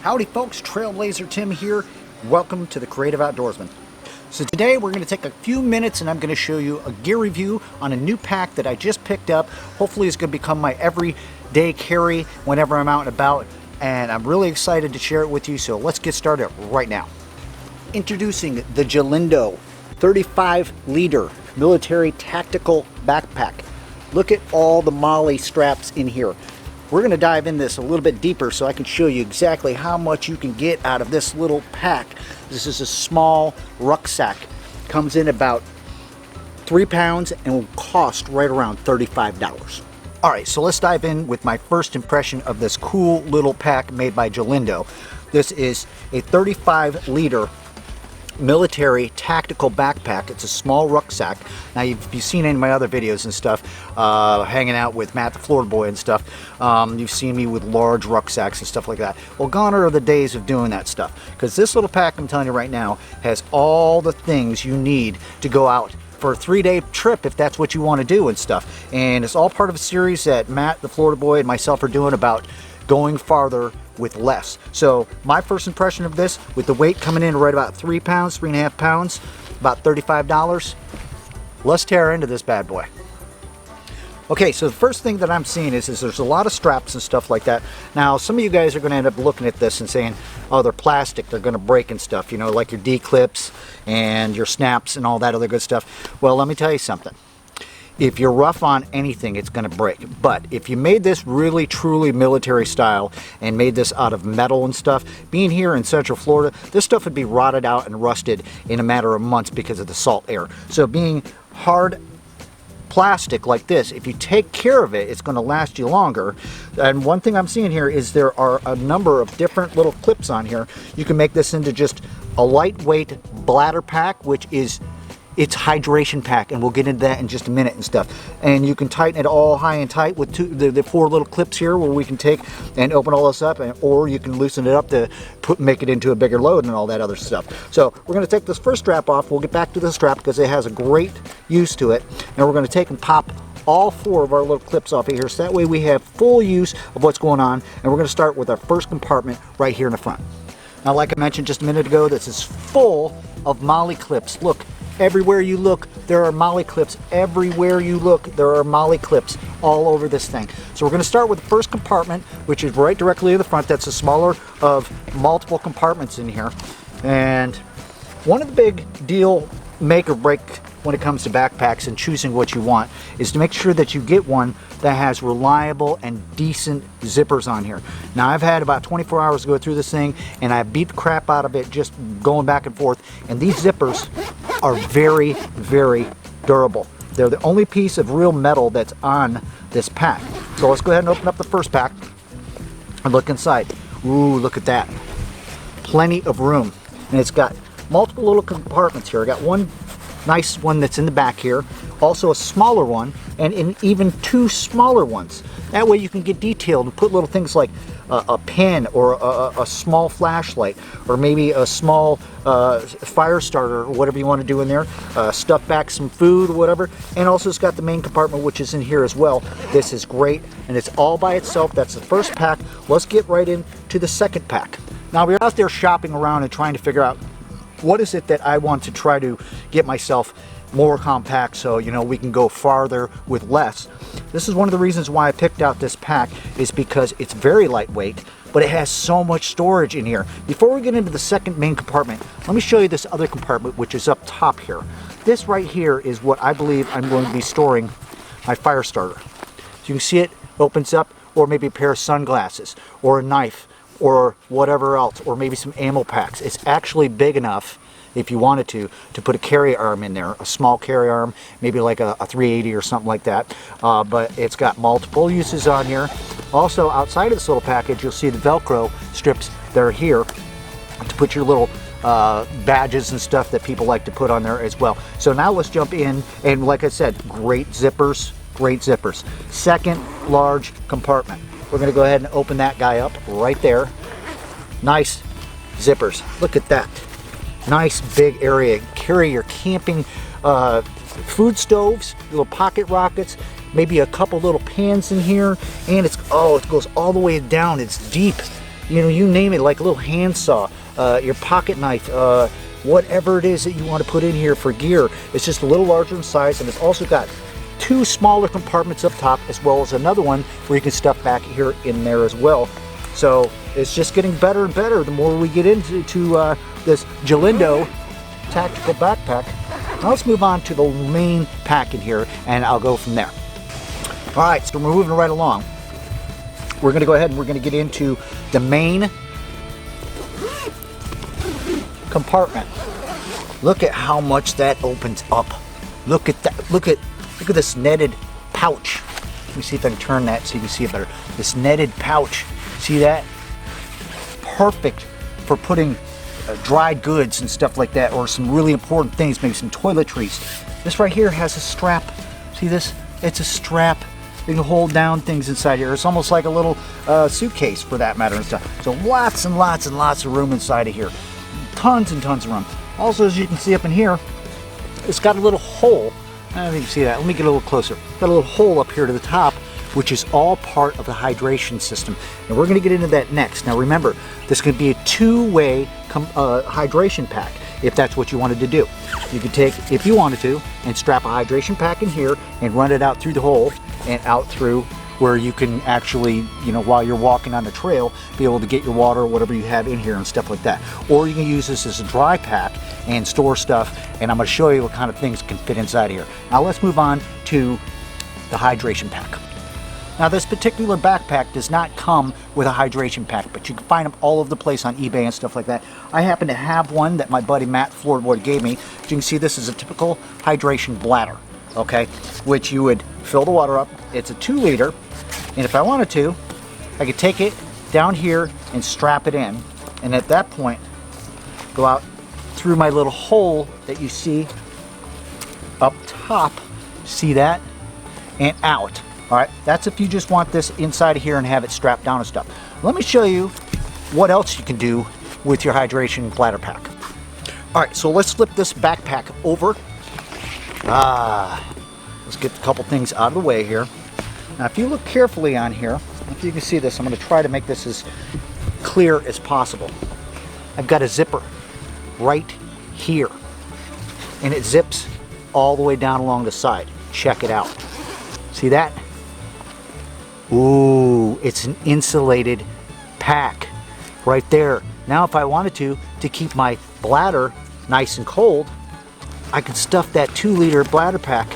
Howdy folks, Trailblazer Tim here. Welcome to the Creative Outdoorsman. So today we're going to take a few minutes and I'm going to show you a gear review on a new pack that I just picked up. Hopefully it's going to become my everyday carry whenever I'm out and about, and I'm really excited to share it with you, so let's get started right now. Introducing the Gelindo 35-liter military tactical backpack. Look at all the MOLLE straps in here. We're going to dive in this a little bit deeper so I can show you exactly how much you can get out of this little pack. This is a small rucksack. Comes in about 3 pounds and will cost right around $35. Alright, so let's dive in with my first impression of this cool little pack made by Gelindo. This is a 35-liter military tactical backpack. It's a small rucksack. Now, if you've seen any of my other videos and stuff, hanging out with Matt the Florida Boy and stuff, you've seen me with large rucksacks and stuff like that. Well, gone are the days of doing that stuff, because this little pack, I'm telling you right now, has all the things you need to go out for a 3-day trip if that's what you want to do and stuff. And it's all part of a series that Matt the Florida Boy and myself are doing about going farther with less. So my first impression of this, with the weight coming in right about 3 pounds, 3.5 pounds, about $35. Let's tear into this bad boy. Okay, so the first thing that I'm seeing is there's a lot of straps and stuff like that. Now, some of you guys are going to end up looking at this and saying, oh, they're plastic, they're going to break and stuff, you know, like your D-clips and your snaps and all that other good stuff. Well, let me tell you something. If you're rough on anything, it's going to break. But if you made this really truly military style and made this out of metal and stuff, being here in Central Florida, this stuff would be rotted out and rusted in a matter of months because of the salt air. So being hard plastic like this, if you take care of it, it's going to last you longer. And one thing I'm seeing here is there are a number of different little clips on here. You can make this into just a lightweight bladder pack, which is it's hydration pack, and we'll get into that in just a minute and stuff. And you can tighten it all high and tight with the 4 little clips here, where we can take and open all this up, or you can loosen it up to make it into a bigger load and all that other stuff. So we're going to take this first strap off. We'll get back to the strap because it has a great use to it, and we're going to take and pop all 4 of our little clips off of here, so that way we have full use of what's going on. And we're going to start with our first compartment right here in the front. Now, like I mentioned just a minute ago, this is full of MOLLE clips. Look, everywhere you look, there are MOLLE clips. Everywhere you look, there are MOLLE clips all over this thing. So we're going to start with the first compartment, which is right directly in the front. That's a smaller of multiple compartments in here. And one of the big deal make or break when it comes to backpacks and choosing what you want is to make sure that you get one that has reliable and decent zippers on here. Now, I've had about 24 hours to go through this thing, and I beat the crap out of it just going back and forth, and these zippers are very, very durable. They're the only piece of real metal that's on this pack. So let's go ahead and open up the first pack and look inside. Ooh, look at that. Plenty of room. And it's got multiple little compartments here. I got one nice one that's in the back here, also a smaller one, and even 2 smaller ones. That way you can get detailed and put little things like a pen or a small flashlight, or maybe a small fire starter, or whatever you want to do in there. Stuff back some food or whatever. And also it's got the main compartment, which is in here as well. This is great, and it's all by itself. That's the first pack. Let's get right into the second pack. Now, we're out there shopping around and trying to figure out what is it that I want to try to get myself more compact, so you know we can go farther with less. This is one of the reasons why I picked out this pack, is because it's very lightweight, but it has so much storage in here. Before we get into the second main compartment, let me show you this other compartment, which is up top here. This right here is what I believe I'm going to be storing my fire starter. So you can see it opens up, or maybe a pair of sunglasses, or a knife, or whatever else, or maybe some ammo packs. It's actually big enough, if you wanted to put a carry arm in there, a small carry arm, maybe like a 380 or something like that. But it's got multiple uses on here. Also, outside of this little package, you'll see the Velcro strips that are here to put your little badges and stuff that people like to put on there as well. So now let's jump in, and like I said, great zippers, great zippers. Second large compartment. We're going to go ahead and open that guy up right there. Nice zippers. Look at that. Nice big area. Carry your camping food stoves, little pocket rockets, maybe a couple little pans in here, and it goes all the way down. It's deep. you know, you name it, like a little handsaw, your pocket knife, whatever it is that you want to put in here for gear. It's just a little larger in size, and it's also got 2 smaller compartments up top, as well as another one where you can stuff back here in there as well. So it's just getting better and better the more we get into this Gelindo tactical backpack. Now let's move on to the main pack in here, and I'll go from there. All right, so we're moving right along. We're going to go ahead and we're going to get into the main compartment. Look at how much that opens up. Look at that. Look at this netted pouch. Let me see if I can turn that so you can see it better. This netted pouch. See that? Perfect for putting dried goods and stuff like that, or some really important things, maybe some toiletries. This right here has a strap. See this? It's a strap. You can hold down things inside here. It's almost like a little suitcase for that matter and stuff. So lots and lots and lots of room inside of here. Tons and tons of room. Also, as you can see up in here, it's got a little hole. I don't know if you can see that. Let me get a little closer. Got a little hole up here to the top, which is all part of the hydration system. And we're going to get into that next. Now remember, this could be a 2-way hydration pack if that's what you wanted to do. You could take, if you wanted to, and strap a hydration pack in here and run it out through the hole and out through where you can actually, you know, while you're walking on the trail, be able to get your water or whatever you have in here and stuff like that. Or you can use this as a dry pack and store stuff, and I'm going to show you what kind of things can fit inside here. Now let's move on to the hydration pack. Now this particular backpack does not come with a hydration pack, but you can find them all over the place on eBay and stuff like that. I happen to have one that my buddy Matt Floorboard gave me. As you can see, this is a typical hydration bladder, okay, which you would fill the water up. It's a 2-liter, and if I wanted to, I could take it down here and strap it in, and at that point, go out through my little hole that you see up top, see that, and out. All right, that's if you just want this inside of here and have it strapped down and stuff. Let me show you what else you can do with your hydration bladder pack. All right, so let's flip this backpack over. Let's get a couple things out of the way here. Now, if you look carefully on here, if you can see this, I'm going to try to make this as clear as possible. I've got a zipper right here, and it zips all the way down along the side. Check it out. See that? Ooh, it's an insulated pack right there. Now, if I wanted to keep my bladder nice and cold, I could stuff that 2-liter bladder pack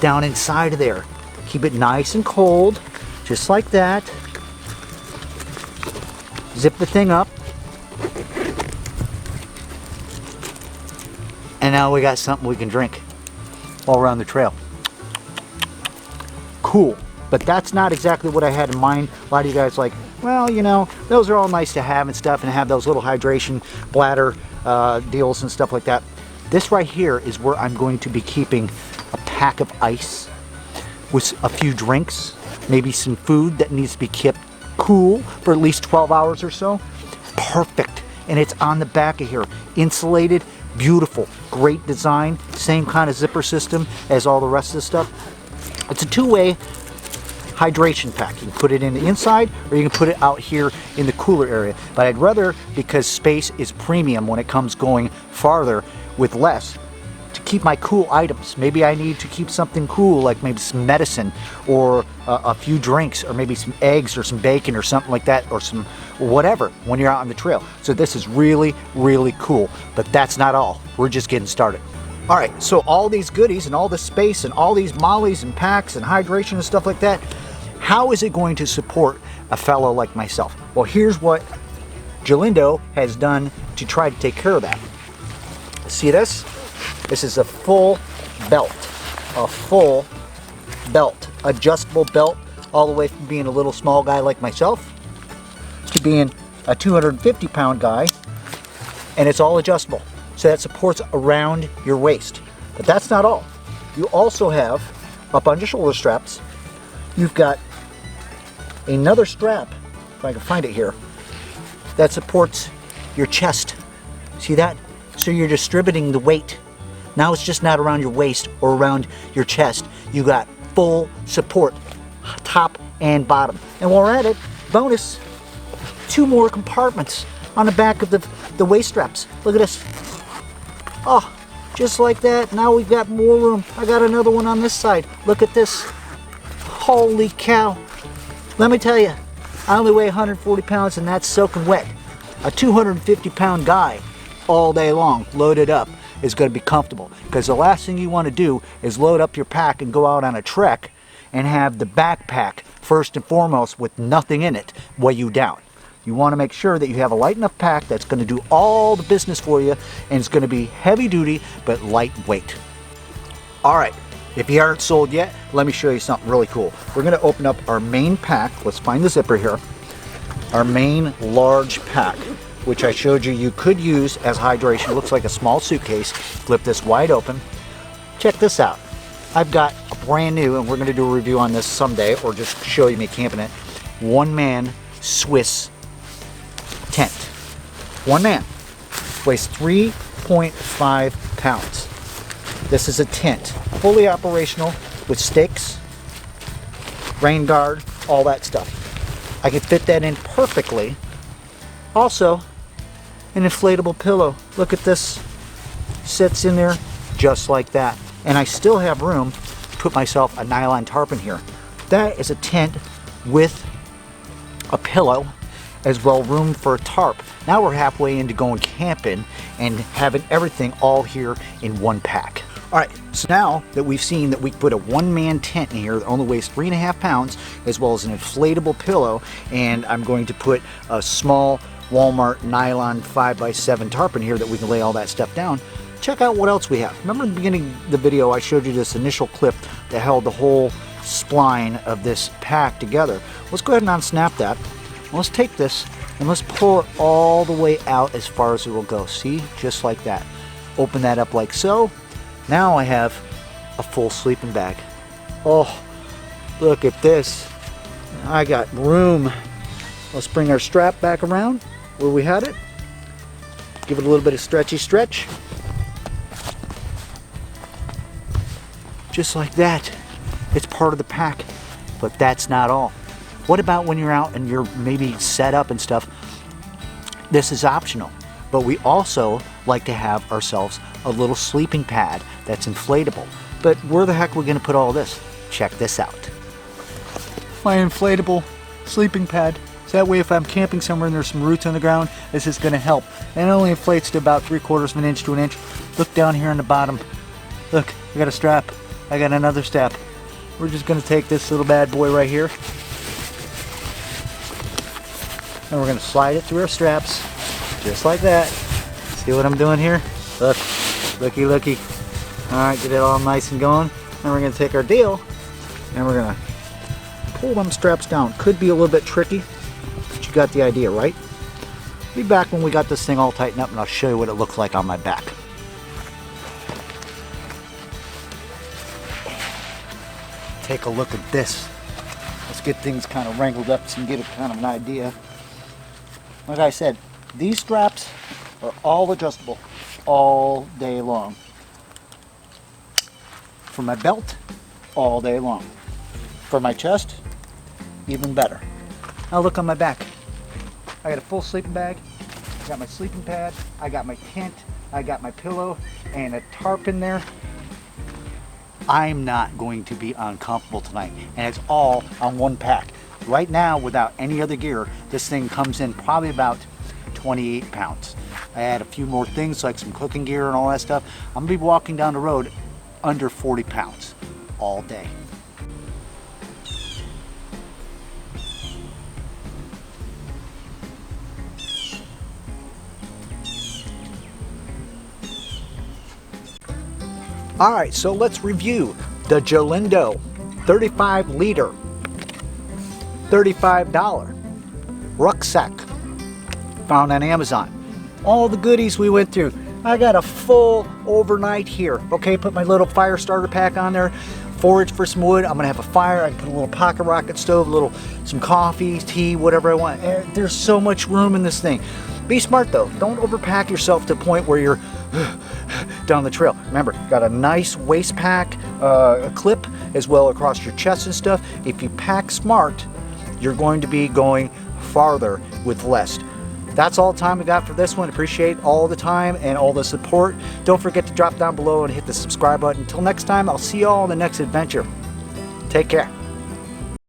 down inside of there. Keep it nice and cold, just like that. Zip the thing up. And now we got something we can drink while we're on the trail. Cool. But that's not exactly what I had in mind. A lot of you guys like, well, you know, those are all nice to have and stuff, and have those little hydration bladder deals and stuff like that. This right here is where I'm going to be keeping a pack of ice with a few drinks, maybe some food that needs to be kept cool for at least 12 hours or so. Perfect. And it's on the back of here. Insulated, beautiful, great design. Same kind of zipper system as all the rest of the stuff. It's a 2-way hydration pack. You can put it in the inside, or you can put it out here in the cooler area. But I'd rather, because space is premium when it comes going farther with less, to keep my cool items. Maybe I need to keep something cool, like maybe some medicine, or a few drinks, or maybe some eggs or some bacon or something like that, or some whatever when you're out on the trail. So this is really, really cool. But that's not all. We're just getting started. All right, so all these goodies and all this space and all these mollies and packs and hydration and stuff like that, how is it going to support a fellow like myself? Well, here's what Gelindo has done to try to take care of that. See this? This is a full belt, adjustable belt, all the way from being a little small guy like myself to being a 250-pound guy, and it's all adjustable. So that supports around your waist. But that's not all. You also have, up on your shoulder straps, you've got another strap, if I can find it here, that supports your chest. See that? So you're distributing the weight. Now it's just not around your waist or around your chest. You got full support, top and bottom. And while we're at it, bonus, 2 more compartments on the back of the waist straps. Look at this. Oh, just like that. Now we've got more room. I got another one on this side. Look at this. Holy cow. Let me tell you, I only weigh 140 pounds and that's soaking wet. A 250-pound guy all day long, loaded up, is going to be comfortable. Because the last thing you want to do is load up your pack and go out on a trek and have the backpack, first and foremost, with nothing in it, weigh you down. You want to make sure that you have a light enough pack that's going to do all the business for you, and it's going to be heavy duty but lightweight. All right, if you aren't sold yet, let me show you something really cool. We're going to open up our main pack. Let's find the zipper here. Our main large pack, which I showed you could use as hydration. It looks like a small suitcase. Flip this wide open. Check this out. I've got a brand new, and we're going to do a review on this someday, or just show you me camping it, one-man Swiss tent. One man. Weighs 3.5 pounds. This is a tent, fully operational with stakes, rain guard, all that stuff. I can fit that in perfectly. Also, an inflatable pillow. Look at this. Sits in there just like that. And I still have room to put myself a nylon tarp in here. That is a tent with a pillow, as well room for a tarp. Now we're halfway into going camping and having everything all here in one pack. All right, so now that we've seen that we put a one-man tent in here that only weighs 3.5 pounds, as well as an inflatable pillow, and I'm going to put a small Walmart nylon 5x7 tarp in here that we can lay all that stuff down. Check out what else we have. Remember in the beginning of the video I showed you this initial clip that held the whole spline of this pack together. Let's go ahead and unsnap that. Let's take this and let's pull it all the way out as far as it will go. See, just like that. Open that up like so. Now I have a full sleeping bag. Oh, look at this. I got room. Let's bring our strap back around where we had it. Give it a little bit of stretchy stretch. Just like that. It's part of the pack, but that's not all. What about when you're out and you're maybe set up and stuff? This is optional, but we also like to have ourselves a little sleeping pad that's inflatable. But where the heck are we going to put all this? Check this out. My inflatable sleeping pad. So that way if I'm camping somewhere and there's some roots on the ground, this is going to help. And it only inflates to about 3/4 of an inch to an inch. Look down here on the bottom. Look, I got a strap. I got another strap. We're just going to take this little bad boy right here, and we're going to slide it through our straps, just like that. See what I'm doing here? Look, looky, looky. All right, get it all nice and going. Then we're going to take our deal, and we're going to pull them straps down. Could be a little bit tricky, but you got the idea, right? Be back when we got this thing all tightened up, and I'll show you what it looks like on my back. Take a look at this. Let's get things kind of wrangled up so you can get a kind of an idea. Like I said, these straps are all adjustable all day long. For my belt, all day long. For my chest, even better. Now look on my back. I got a full sleeping bag. I got my sleeping pad. I got my tent. I got my pillow and a tarp in there. I'm not going to be uncomfortable tonight, and it's all on one pack. Right now, without any other gear, this thing comes in probably about 28 pounds. I add a few more things like some cooking gear and all that stuff. I'm gonna be walking down the road under 40 pounds all day. All right, so let's review the Gelindo 35 liter, $35 rucksack, found on Amazon. All the goodies we went through. I got a full overnight here. Okay, put my little fire starter pack on there, forage for some wood. I'm gonna have a fire. I can put a little pocket rocket stove, some coffee, tea, whatever I want. There's so much room in this thing. Be smart though. Don't overpack yourself to the point where you're down the trail. Remember, got a nice waist pack, a clip as well across your chest and stuff. If you pack smart, you're going to be going farther with less. That's all the time we got for this one. Appreciate all the time and all the support. Don't forget to drop down below and hit the subscribe button. Until next time, I'll see you all in the next adventure. Take care.